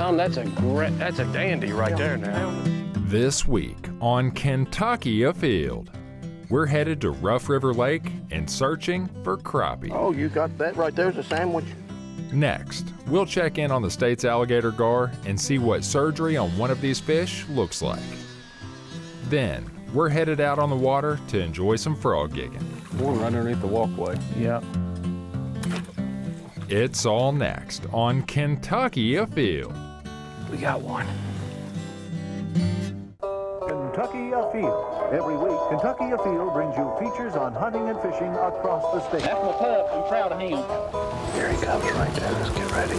Tom, that's a dandy right there now. This week on Kentucky Afield, we're headed to Rough River Lake and searching for crappie. Oh, you got that right there's a sandwich. Next, we'll check in on the state's Alligator Gar and see what surgery on one of these fish looks like. Then, we're headed out on the water to enjoy some frog gigging. One right underneath the walkway. Yeah. It's all next on Kentucky Afield. We got one. Kentucky Afield. Every week, Kentucky Afield brings you features on hunting and fishing across the state. That's my pup. I'm proud of him. Here he comes right there. Let's get ready.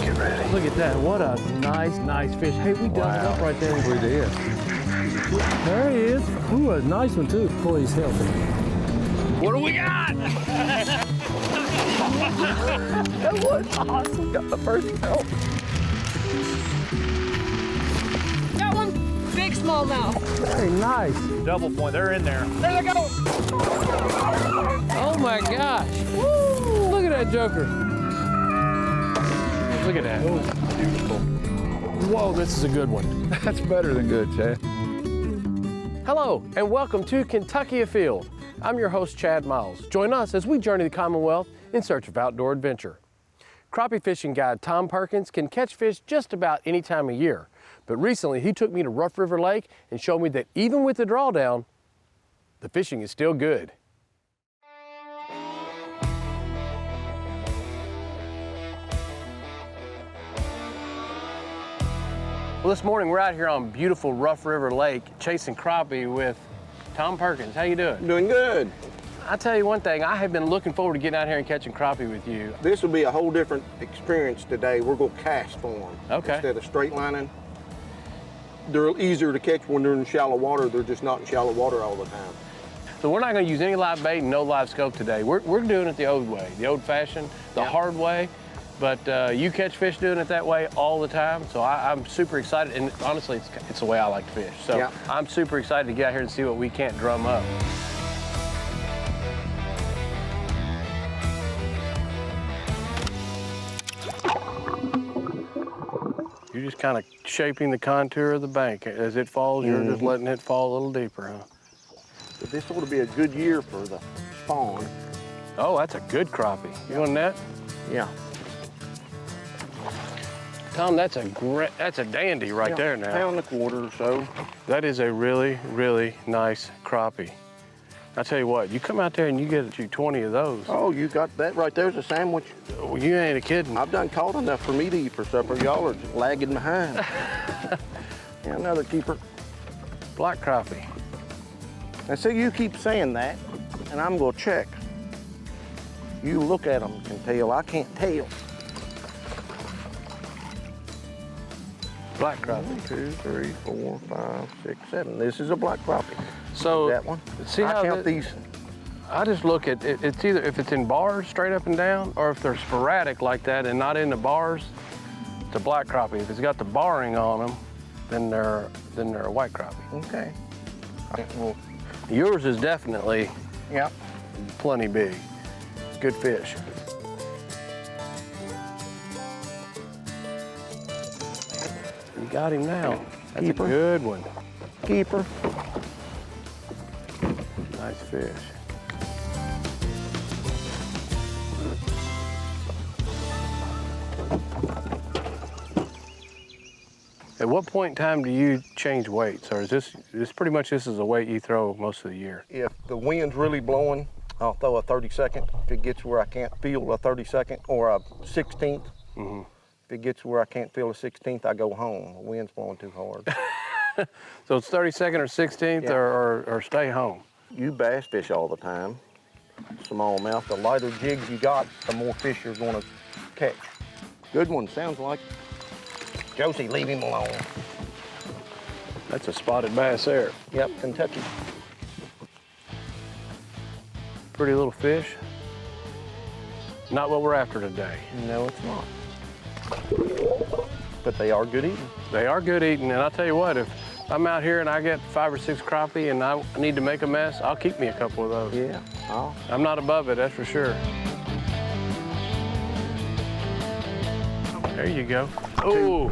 Get ready. Look at that. What a nice fish. Hey, we dug it up right there. We did. There he is. Ooh, a nice one too. Boy, he's healthy. What do we got? That was awesome. Got the first help. Got one. Big smallmouth. Very nice. Double point. They're in there. There they go. Oh my gosh. Woo! Look at that joker. Look at that. Beautiful. Whoa, this is a good one. That's better than good, Chad. Hello, and welcome to Kentucky Afield. I'm your host, Chad Miles. Join us as we journey the Commonwealth in search of outdoor adventure. Crappie fishing guide Tom Perkins can catch fish just about any time of year. But recently, he took me to Rough River Lake and showed me that even with the drawdown, the fishing is still good. Well, this morning we're out here on beautiful Rough River Lake chasing crappie with Tom Perkins. How you doing? Doing good. I'll tell you one thing, I have been looking forward to getting out here and catching crappie with you. This will be a whole different experience today. We're going to cast for them. Okay. Instead of straight lining. They're easier to catch when they're in shallow water. They're just not in shallow water all the time. So we're not going to use any live bait and no live scope today. We're doing it the old way, the old fashioned, the hard way. But you catch fish doing it that way all the time. So I'm super excited. And honestly, it's the way I like to fish. So I'm super excited to get out here and see what we can't drum up. You're just kind of shaping the contour of the bank. As it falls, you're just letting it fall a little deeper, huh? But this ought to be a good year for the spawn. Oh, that's a good crappie. You on that? Yeah. Tom, that's a dandy right there now. Pound and a quarter or so. That is a really, really nice crappie. I tell you what, you come out there and you get you 20 of those. Oh, you got that right there's a sandwich. Oh, you ain't a kidding. I've done caught enough for me to eat for supper. Y'all are just lagging behind. Yeah, another keeper. Black crappie. And so you keep saying that, and I'm gonna check. You look at them and tell. I can't tell. Black crappie. 1, 2, 3, 4, 5, 6, 7. This is a black crappie. So That one. see I how count these. I just look at it. It's either if it's in bars straight up and down, or if they're sporadic like that and not in the bars, it's a black crappie. If it's got the barring on them, then they're a white crappie. Okay. Well, Yours is definitely plenty big. Good fish. You got him now. That's Keeper. a good one. keeper. Nice fish. At what point in time do you change weights, or is this pretty much this is a weight you throw most of the year? If the wind's really blowing, I'll throw a 32nd. If it gets where I can't feel a 32nd, or a 16th. Mm-hmm. If it gets where I can't feel a 16th, I go home. The wind's blowing too hard. So it's 32nd or 16th, Yeah. or stay home. You bass fish all the time. Smallmouth, the lighter jigs you got, the more fish you're gonna catch. Good one, sounds like. Josie, leave him alone. That's a spotted bass there. Yep, Kentucky. Pretty little fish. Not what we're after today. No, it's not. But they are good eating. They are good eating, and I'll tell you what, if I'm out here and I get 5 or 6 crappie and I need to make a mess, I'll keep me a couple of those. Yeah. Oh. I'm not above it, that's for sure. There you go. Oh,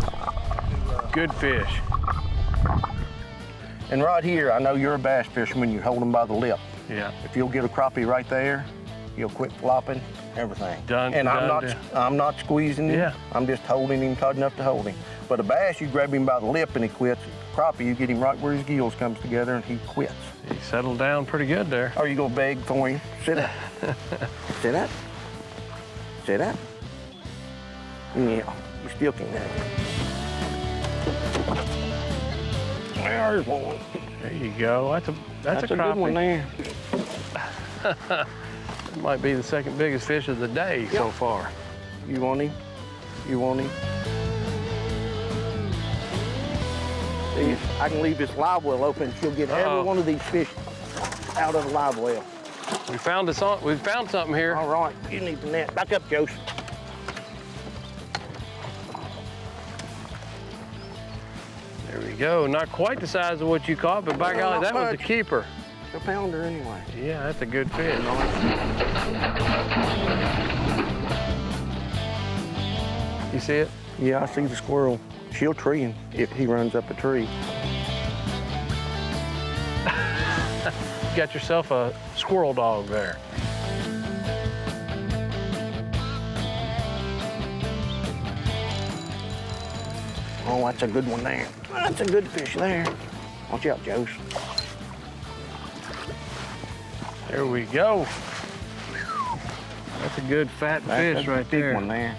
good fish. And right here, I know you're a bass fisherman, you hold them by the lip. Yeah. If you'll get a crappie right there, you'll quit flopping, everything. Done. And I'm not squeezing him. Yeah. I'm just holding him tight enough to hold him. But a bass, you grab him by the lip and he quits. Crappie, you get him right where his gills comes together and he quits. He settled down pretty good there. Are you gonna beg for him? Sit up. Sit up. Sit up. Yeah, you still can have it. There's one. There you go. That's a good crappie. one there. It might be the second biggest fish of the day so far. You want him? You want him? See, if I can leave this live well open, she'll get every one of these fish out of the live well. We found something here. All right, you need the net. Back up, Joseph. There we go. Not quite the size of what you caught, but by Well, golly, not that was a much. keeper. It's a pounder anyway. Yeah, that's a good fish. You see it? Yeah, I see the squirrel. She'll tree him if he runs up a tree. You got yourself a squirrel dog there. Oh, that's a good one there. That's a good fish there. Watch out, Joseph. There we go. That's a good fat fish That's a right big there. one there.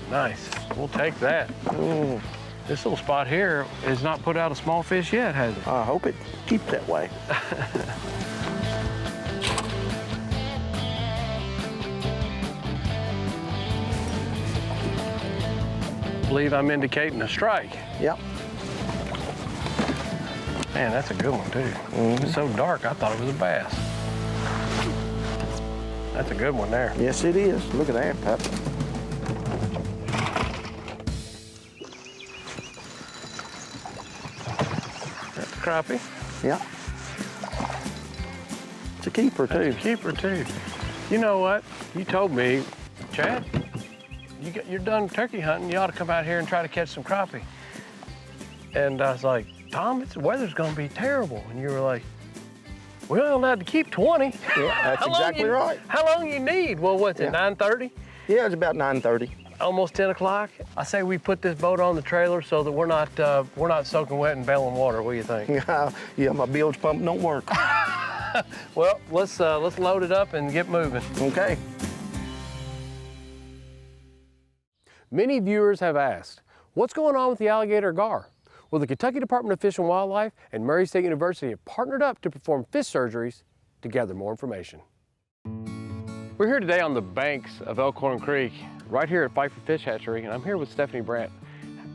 Nice. We'll take that. Ooh, This little spot here has not put out a small fish yet, has it? I hope it keeps that way. I believe I'm indicating a strike. Yep. Man, that's a good one too. It's so dark, I thought it was a bass. That's a good one there. Yes, it is. Look at that, pup. That's a crappie. Yep. It's a keeper, too. That's a keeper too. You know what? You told me, Chad, you're done turkey hunting. You ought to come out here and try to catch some crappie. And I was like, Tom, the weather's gonna be terrible. And you were like, we're only allowed to keep 20. Yeah, that's How long exactly right. How long you need? Well, what's it, 9:30? Yeah, it's about 9:30. Almost 10 o'clock. I say we put this boat on the trailer so that we're not soaking wet and bailing water. What do you think? Yeah, my bilge pump don't work. Well, let's load it up and get moving. Okay. Many viewers have asked, what's going on with the Alligator Gar? Well, the Kentucky Department of Fish and Wildlife and Murray State University have partnered up to perform fish surgeries to gather more information. We're here today on the banks of Elkhorn Creek, right here at Pfeiffer Fish Hatchery, and I'm here with Stephanie Brandt.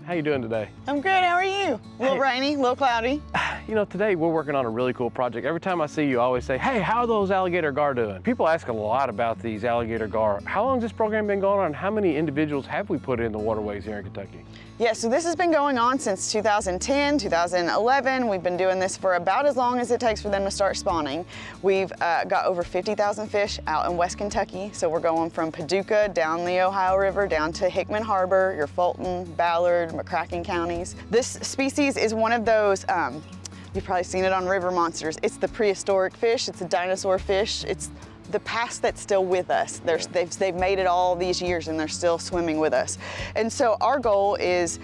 How you doing today? I'm good, how are you? A little rainy, a little cloudy. You know, today we're working on a really cool project. Every time I see you, I always say, hey, how are those Alligator Gar doing? People ask a lot about these Alligator Gar. How long has this program been going on, and how many individuals have we put in the waterways here in Kentucky? Yeah, so this has been going on since 2010, 2011. We've been doing this for about as long as it takes for them to start spawning. We've got over 50,000 fish out in West Kentucky. So we're going from Paducah down the Ohio River down to Hickman Harbor, your Fulton, Ballard, McCracken counties. This species is one of those, you've probably seen it on River Monsters. It's the prehistoric fish, it's a dinosaur fish. It's the past that's still with us. They've made it all these years and they're still swimming with us. And so our goal is,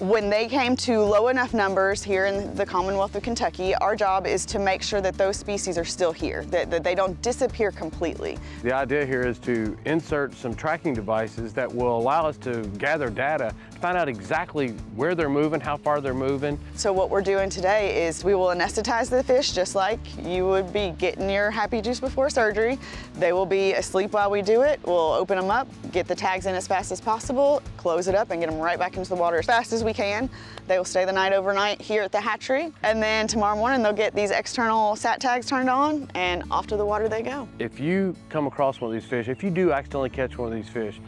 when they came to low enough numbers here in the Commonwealth of Kentucky, our job is to make sure that those species are still here, that they don't disappear completely. The idea here is to insert some tracking devices that will allow us to gather data to find out exactly where they're moving, how far they're moving. So what we're doing today is we will anesthetize the fish just like you would be getting your happy juice before surgery. They will be asleep while we do it. We'll open them up, get the tags in as fast as possible, close it up, and get them right back into the water as fast as we can. They will stay the night overnight here at the hatchery, and then tomorrow morning they'll get these external sat tags turned on, and off to the water they go. If you come across one of these fish, if you do accidentally catch one of these fish,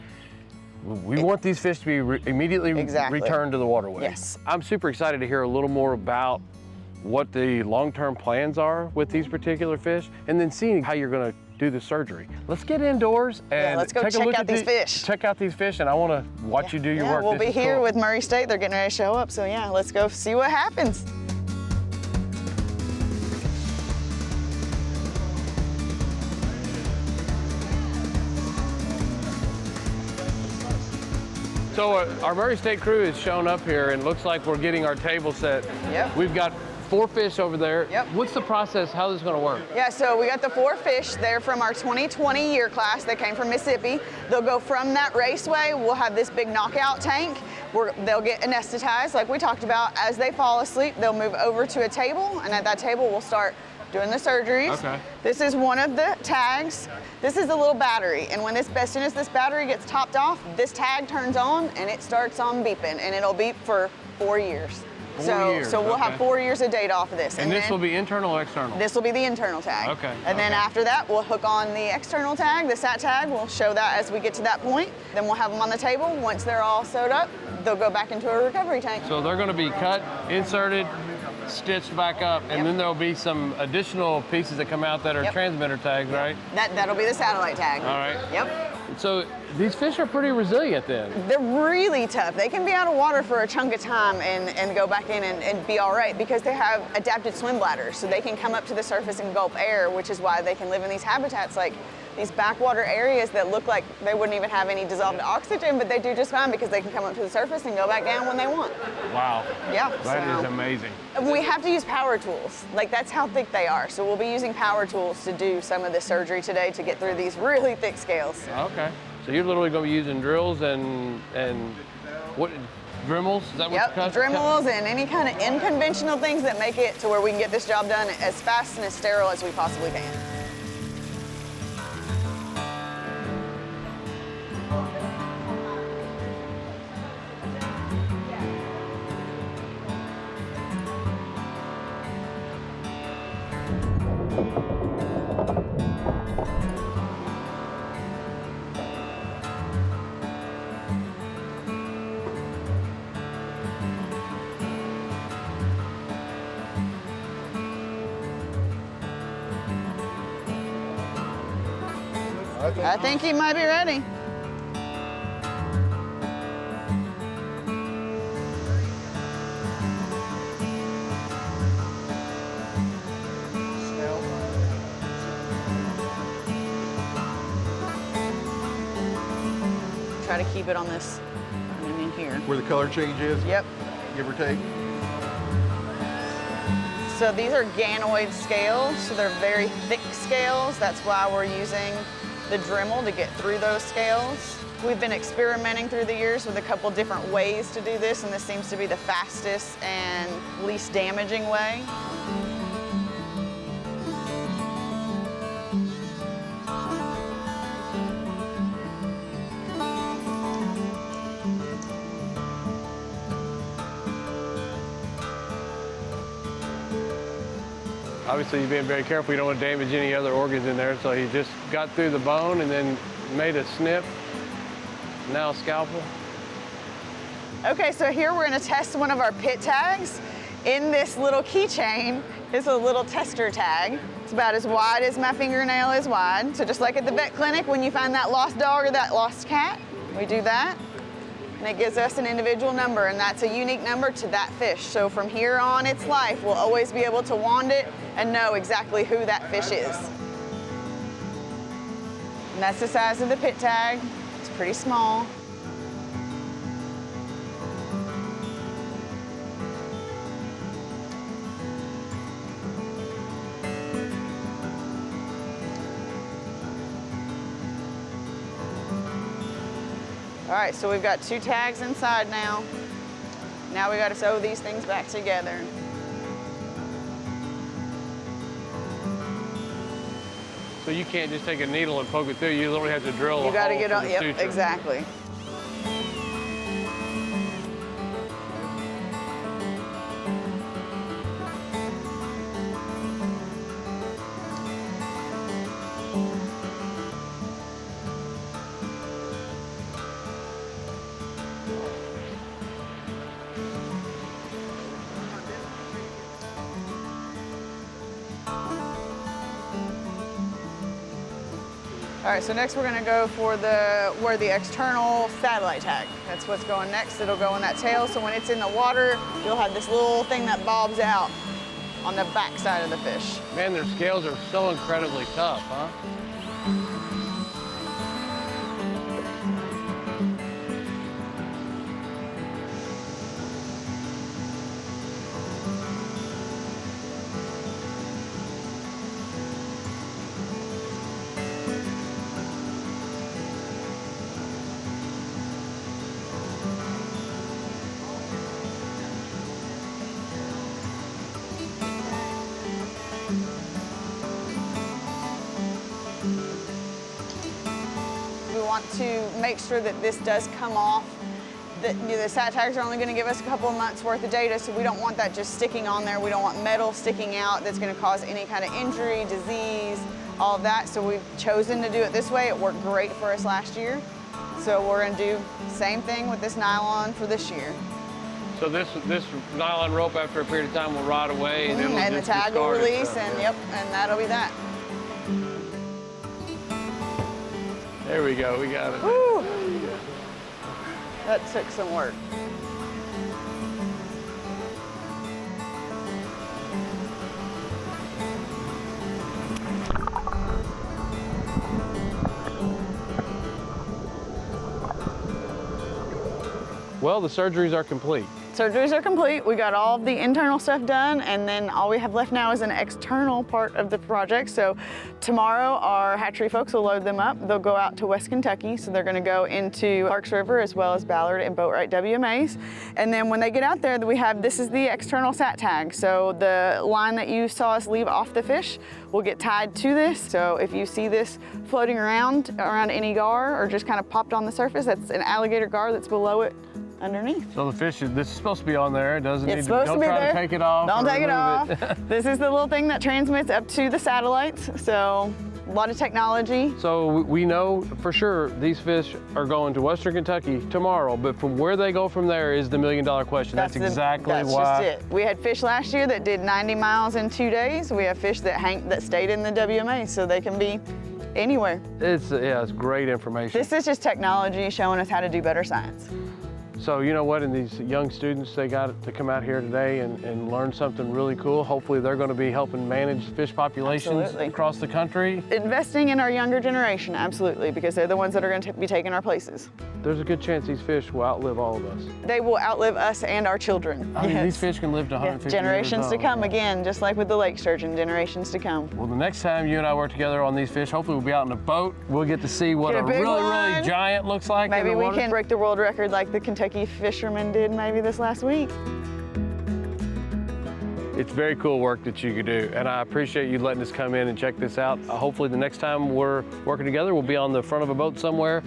we want these fish to be immediately returned to the waterway. Yes. I'm super excited to hear a little more about what the long-term plans are with these particular fish, and then seeing how you're going to do the surgery. Let's get indoors and let's go take a check look out at these fish. Check out these fish, and I want to watch you do your work. We'll This be is here cool. with Murray State. They're getting ready to show up. So yeah, let's go see what happens. So our Murray State crew has shown up here, and looks like we're getting our table set. Yep. We've got 4 fish over there. Yep. What's the process? How's this going to work? Yeah, so we got the 4 fish. They're from our 2020 year class. They came from Mississippi. They'll go from that raceway. We'll have this big knockout tank. They'll get anesthetized, like we talked about. As they fall asleep, they'll move over to a table, and at that table, we'll start doing the surgeries. Okay. This is one of the tags. This is a little battery, and as soon as this battery gets topped off, this tag turns on, and it starts on beeping, and it'll beep for 4 years. 4 years, So we'll have okay. 4 years of data off of this. And this then will be internal or external? this will be the internal tag. Okay, And then okay. after that, we'll hook on the external tag, the SAT tag. We'll show that as we get to that point. Then we'll have them on the table. Once they're all sewed up, they'll go back into a recovery tank. So they're going to be cut, inserted, stitched back up, and Yep. then there'll be some additional pieces that come out that are Yep. transmitter tags, right? That'll be the satellite tag. All right. Yep. So these fish are pretty resilient then. They're really tough. They can be out of water for a chunk of time and go back in and be all right because they have adapted swim bladders. So they can come up to the surface and gulp air, which is why they can live in these habitats like these backwater areas that look like they wouldn't even have any dissolved oxygen, but they do just fine because they can come up to the surface and go back down when they want. Wow. Yeah. That is so- amazing. We have to use power tools. Like that's how thick they are. So we'll be using power tools to do some of the surgery today to get through these really thick scales. Okay. So you're literally going to be using drills and what, Dremels? Is that what Yep, you cut? Dremels and any kind of unconventional things that make it to where we can get this job done as fast and as sterile as we possibly can. I think he might be ready. Try to keep it on this, in here. Where the color change is, Yep. give or take. So these are ganoid scales, so they're very thick scales. That's why we're using the Dremel to get through those scales. We've been experimenting through the years with a couple different ways to do this, and this seems to be the fastest and least damaging way. Obviously, you're being very careful. You don't want to damage any other organs in there. So he just got through the bone and then made a snip. Now a scalpel. Okay, so here we're gonna test one of our pit tags. In this little keychain is a little tester tag. It's about as wide as my fingernail is wide. So just like at the vet clinic, when you find that lost dog or that lost cat, we do that. And it gives us an individual number, and that's a unique number to that fish. So from here on its life, we'll always be able to wand it and know exactly who that fish is. And that's the size of the pit tag. It's pretty small. All right, so we've got 2 tags inside now. Now we gotta sew these things back together. So you can't just take a needle and poke it through. You literally have to drill You a gotta hole get for on, the yep, suture. exactly. All right, so next we're gonna go for where the external satellite tag. That's what's going next. It'll go in that tail, so when it's in the water, you'll have this little thing that bobs out on the back side of the fish. Man, their scales are so incredibly tough, huh? We want to make sure that this does come off. The sat tags are only going to give us a couple of months worth of data, so we don't want that just sticking on there. We don't want metal sticking out that's going to cause any kind of injury, disease, all of that. So we've chosen to do it this way. It worked great for us last year. So we're going to do the same thing with this nylon for this year. So this nylon rope after a period of time will rot away and it'll And the just tag will discard release, itself. and yep, and that'll be that. There we go, we got it. Woo! That took some work. Well, the surgeries are complete. Surgeries are complete. We got all of the internal stuff done, and then all we have left now is an external part of the project. So tomorrow, our hatchery folks will load them up. They'll go out to West Kentucky, so they're gonna go into Parks River as well as Ballard and Boatwright WMAs. And then when they get out there, this is the external sat tag. So the line that you saw us leave off the fish will get tied to this. So if you see this floating around any gar or just kind of popped on the surface, that's an alligator gar that's below it underneath. So the fish, this is supposed to be on there. It doesn't need It's to be. supposed to Don't be try there. to take it off. Don't or take it off. remove This is the little thing that transmits up to the satellites. So a lot of technology. So we know for sure these fish are going to Western Kentucky tomorrow, but from where they go from there is the million-dollar question. That's exactly that's why. just it. We had fish last year that did 90 miles in 2 days. We have fish that stayed in the WMA, so they can be anywhere. It's great information. This is just technology showing us how to do better science. So you know what, and these young students, they got to come out here today and learn something really cool. Hopefully they're going to be helping manage fish populations Absolutely. across the country. Investing in our younger generation, absolutely, because they're the ones that are going to be taking our places. There's a good chance these fish will outlive all of us. They will outlive us and our children. I mean, Yes. these fish can live to 150 Generations years to old. come again, just like with the lake sturgeon, generations to come. Well, the next time you and I work together on these fish, hopefully we'll be out in a boat. We'll get to see what Get a a big really one. giant looks like in Maybe the we water. can break the world record like the Kentucky fishermen did maybe this last week. It's very cool work that you can do, and I appreciate you letting us come in and check this out. Hopefully the next time we're working together, we'll be on the front of a boat somewhere,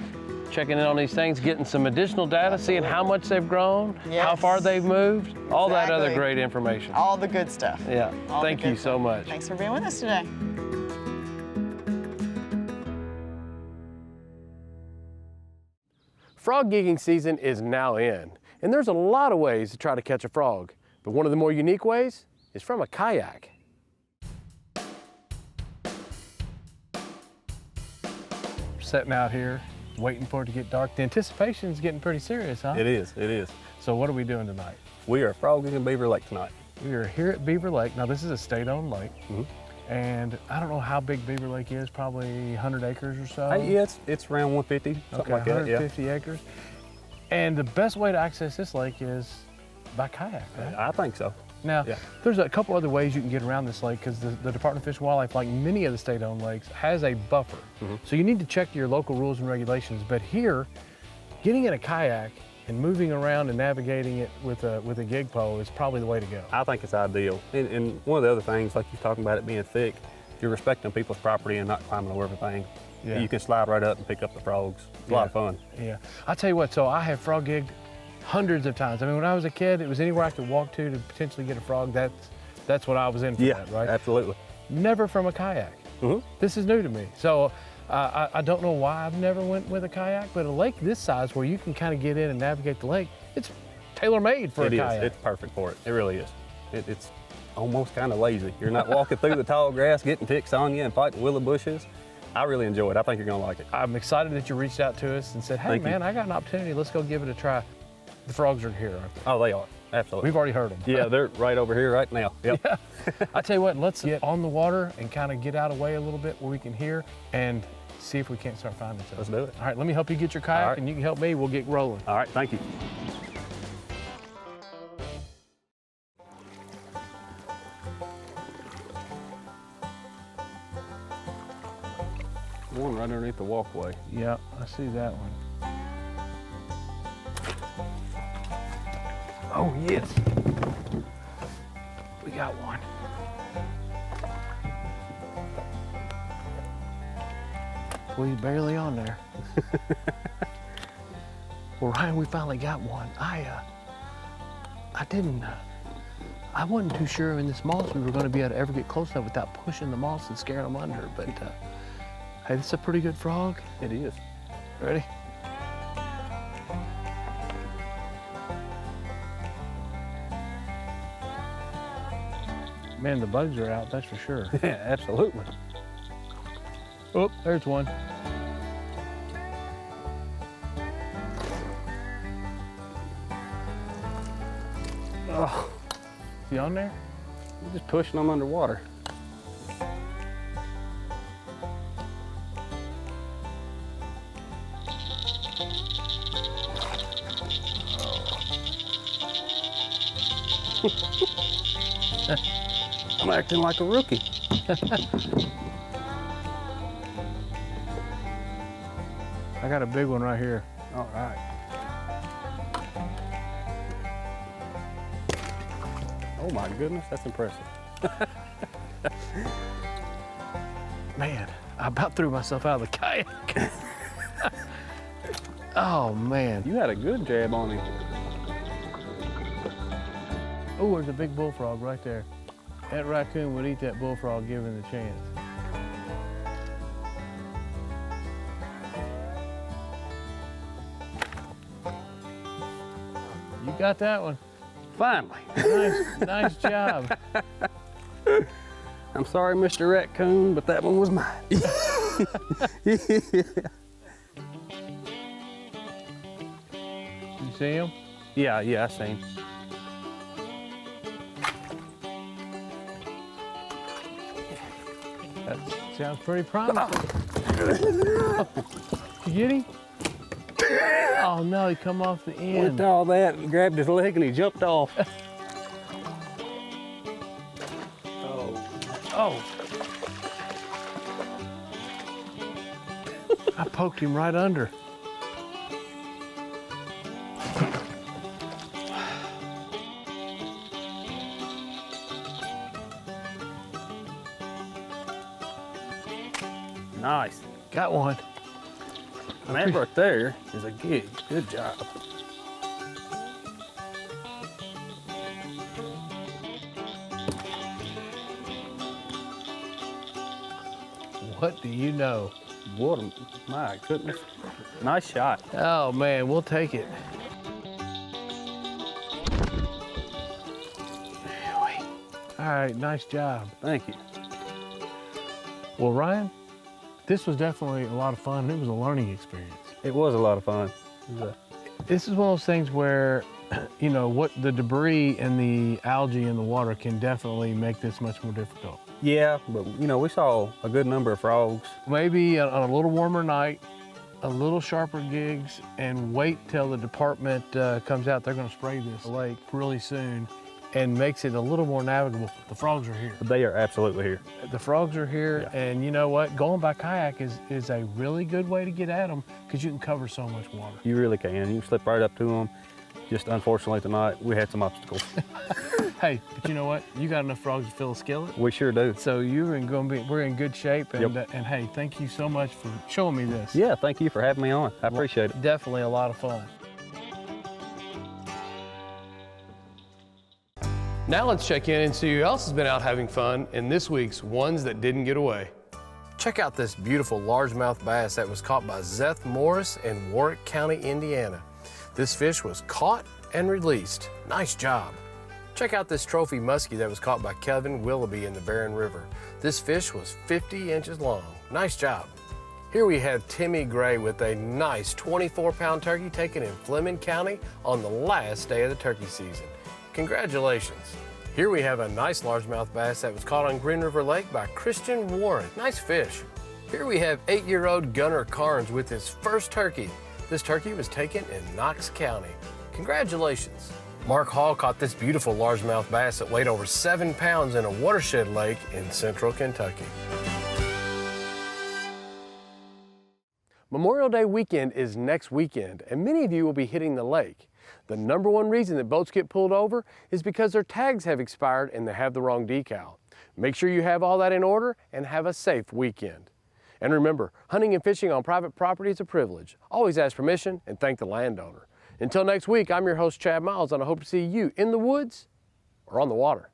checking in on these things, getting some additional data, seeing how much they've grown, how Yes. far they've moved, all that other Exactly. great information. All the good stuff. Yeah, All the thank good you so stuff. much. Thanks for being with us today. Frog gigging season is now in, and there's a lot of ways to try to catch a frog, but one of the more unique ways is from a kayak. Sitting out here, waiting for it to get dark. The anticipation is getting pretty serious, huh? It is, it is. So what are we doing tonight? We are frogging in Beaver Lake tonight. We are here at Beaver Lake. Now this is a state-owned lake, and I don't know how big Beaver Lake is, probably 100 acres or so. Yeah, it's around 150, something like that, yeah. 150 acres. And the best way to access this lake is by kayak, right? I think so. Now, Yeah. there's a couple other ways you can get around this lake because the Department of Fish and Wildlife, like many of the state-owned lakes, has a buffer. So you need to check your local rules and regulations. But here, getting in a kayak and moving around and navigating it with a gig pole is probably the way to go. I think it's ideal. And one of the other things, like you're talking about it being thick, you're respecting people's property and not climbing over everything. Yeah. You can slide right up and pick up the frogs. It's a lot of fun. Yeah, I'll tell you what, so I have frog gigged hundreds of times. I mean, when I was a kid, it was anywhere I could walk to potentially get a frog. That's what I was in for that, right? Absolutely. Never from a kayak. This is new to me. So I don't know why I've never went with a kayak, but a lake this size where you can kind of get in and navigate the lake, it's tailor-made for a kayak. It's perfect for it. It really is. It's almost kind of lazy. You're not walking through the tall grass, getting ticks on you and fighting willow bushes. I really enjoy it. I think you're gonna like it. I'm excited that you reached out to us and said, hey Thank you. man, I got an opportunity, let's go give it a try. The frogs are here, aren't they? Oh, they are, absolutely. We've already heard them. Yeah, they're right over here right now. Yep. Yeah. I tell you what, let's get on the water and kind of get out of the way a little bit where we can hear and see if we can't start finding something. Let's do it. All right, let me help you get your kayak All right. and you can help me, we'll get rolling. All right, thank you. One right underneath the walkway. Yeah, I see that one. Oh, yes. We got one. Well, he's barely on there. Well, Ryan, we finally got one. I wasn't too sure in this moss we were going to be able to ever get close enough without pushing the moss and scaring them under, but hey, this is a pretty good frog. It is. Ready? Man, the bugs are out, that's for sure. Yeah, absolutely. Oh, there's one. Oh, Is he on there? you're just pushing them underwater. I'm acting like a rookie. I got a big one right here. All right. Oh my goodness, that's impressive. Man, I about threw myself out of the kayak. Oh man. You had a good jab on him. Oh, there's a big bullfrog right there. That raccoon would eat that bullfrog given the chance. You got that one. Finally. Nice job. I'm sorry, Mr. Raccoon, but that one was mine. You see him? Yeah, I seen. That sounds pretty promising. You get him? Oh no, he come off the With end. all that, and grabbed his leg and he jumped off. Oh. I poked him right under. Nice. Got one. And that right there is a gig. Good job. What do you know? What a, my goodness. Nice shot. Oh man, we'll take it. All right, nice job. Thank you. Well, Ryan, this was definitely a lot of fun. It was a learning experience. It was a lot of fun. This is one of those things where, you know, what the debris and the algae in the water can definitely make this much more difficult. Yeah, but you know, we saw a good number of frogs. Maybe on a little warmer night, a little sharper gigs, and wait till the department comes out. They're going to spray this lake really soon and makes it a little more navigable. The frogs are here. They are absolutely here. The frogs are here, Yeah. and you know what? Going by kayak is a really good way to get at them because you can cover so much water. You really can. You can slip right up to them. Just unfortunately tonight, we had some obstacles. Hey, but you know what? You got enough frogs to fill a skillet. We sure do. So we're in good shape, and, Yep. and hey, thank you so much for showing me this. Yeah, thank you for having me on. I appreciate it. Definitely a lot of fun. Now let's check in and see who else has been out having fun in this week's Ones That Didn't Get Away. Check out this beautiful largemouth bass that was caught by Zeth Morris in Warwick County, Indiana. This fish was caught and released. Nice job. Check out this trophy muskie that was caught by Kevin Willoughby in the Barren River. This fish was 50 inches long. Nice job. Here we have Timmy Gray with a nice 24-pound turkey taken in Fleming County on the last day of the turkey season. Congratulations. Here we have a nice largemouth bass that was caught on Green River Lake by Christian Warren. Nice fish. Here we have 8-year-old Gunnar Carnes with his first turkey. This turkey was taken in Knox County. Congratulations. Mark Hall caught this beautiful largemouth bass that weighed over 7 pounds in a watershed lake in central Kentucky. Memorial Day weekend is next weekend, and many of you will be hitting the lake. The number one reason that boats get pulled over is because their tags have expired and they have the wrong decal. Make sure you have all that in order and have a safe weekend. And remember, hunting and fishing on private property is a privilege. Always ask permission and thank the landowner. Until next week, I'm your host, Chad Miles, and I hope to see you in the woods or on the water.